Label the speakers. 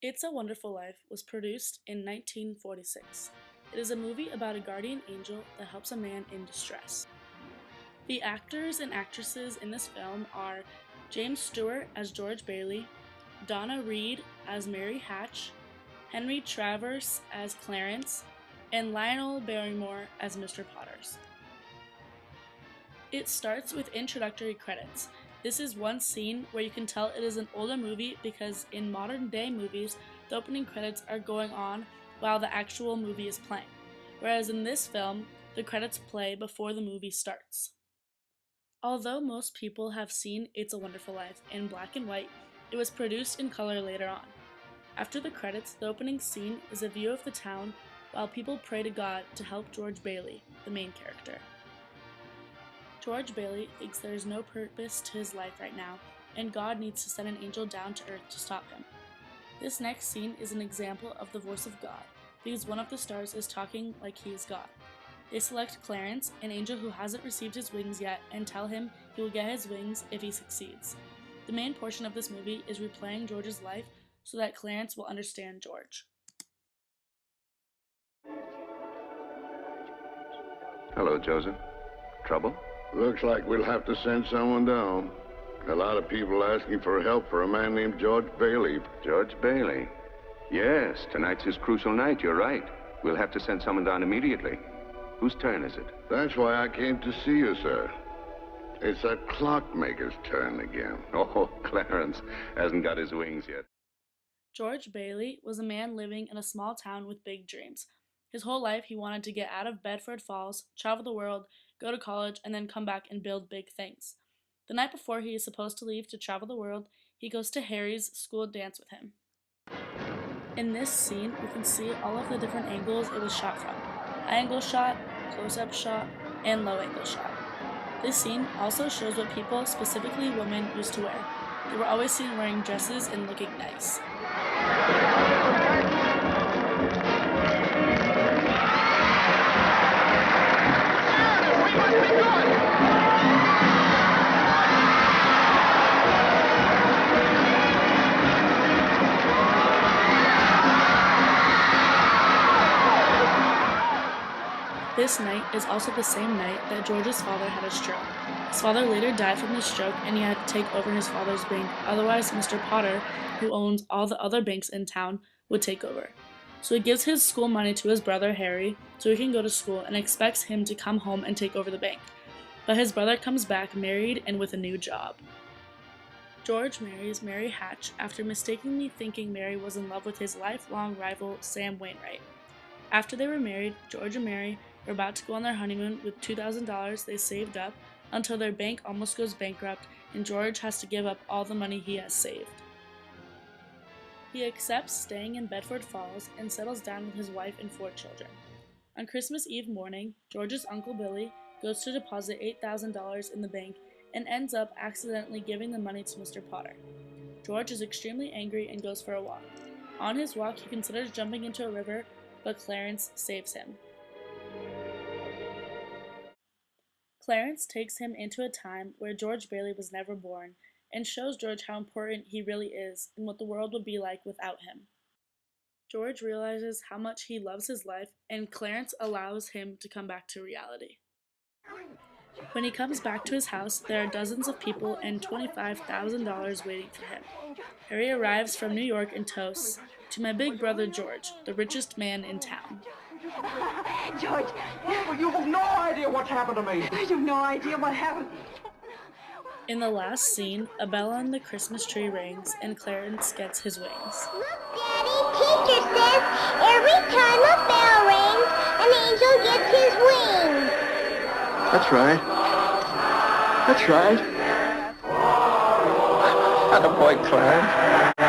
Speaker 1: It's a Wonderful Life was produced in 1946. It is a movie about a guardian angel that helps a man in distress. The actors and actresses in this film are James Stewart as George Bailey, Donna Reed as Mary Hatch, Henry Travers as Clarence, and Lionel Barrymore as Mr. Potters. It starts with introductory credits. This is one scene where you can tell it is an older movie because in modern day movies, the opening credits are going on while the actual movie is playing, whereas in this film, the credits play before the movie starts. Although most people have seen It's a Wonderful Life in black and white, it was produced in color later on. After the credits, the opening scene is a view of the town while people pray to God to help George Bailey, the main character. George Bailey thinks there is no purpose to his life right now, and God needs to send an angel down to earth to stop him. This next scene is an example of the voice of God, because one of the stars is talking like he is God. They select Clarence, an angel who hasn't received his wings yet, and tell him he will get his wings if he succeeds. The main portion of this movie is replaying George's life so that Clarence will understand George.
Speaker 2: Hello, Joseph. Trouble?
Speaker 3: Looks like we'll have to send someone down. A lot of people asking for help for a man named George Bailey.
Speaker 2: George Bailey. Yes, tonight's his crucial night. You're right. We'll have to send someone down immediately. Whose turn is it?
Speaker 3: That's why I came to see you, sir. It's that clockmaker's turn again.
Speaker 2: Oh, Clarence hasn't got his wings yet.
Speaker 1: George Bailey was a man living in a small town with big dreams. His whole life he wanted to get out of Bedford Falls, travel the world, go to college, and then come back and build big things. The night before he is supposed to leave to travel the world, he goes to Harry's school dance with him. In this scene, we can see all of the different angles it was shot from: high angle shot, close-up shot, and low angle shot. This scene also shows what people, specifically women, used to wear. They were always seen wearing dresses and looking nice. This night is also the same night that George's father had a stroke. His father later died from the stroke and he had to take over his father's bank, otherwise Mr. Potter, who owns all the other banks in town, would take over. So he gives his school money to his brother Harry so he can go to school and expects him to come home and take over the bank. But his brother comes back married and with a new job. George marries Mary Hatch after mistakenly thinking Mary was in love with his lifelong rival Sam Wainwright. After they were married, George and Mary were about to go on their honeymoon with $2,000 they saved up until their bank almost goes bankrupt and George has to give up all the money he has saved. He accepts staying in Bedford Falls and settles down with his wife and 4 children. On Christmas Eve morning, George's Uncle Billy goes to deposit $8,000 in the bank and ends up accidentally giving the money to Mr. Potter. George is extremely angry and goes for a walk. On his walk, he considers jumping into a river, but Clarence saves him. Clarence takes him into a time where George Bailey was never born and shows George how important he really is and what the world would be like without him. George realizes how much he loves his life and Clarence allows him to come back to reality. When he comes back to his house, there are dozens of people and $25,000 waiting for him. Harry arrives from New York and toasts, "To my big brother George, the richest man in town."
Speaker 4: George! You have no idea what happened to me! You have no idea what happened.
Speaker 1: In the last scene, a bell on the Christmas tree rings and Clarence gets his wings.
Speaker 5: Look, Daddy, teacher says every time a bell rings, an angel gets his wings.
Speaker 4: That's right. That's right. Attaboy, Clarence.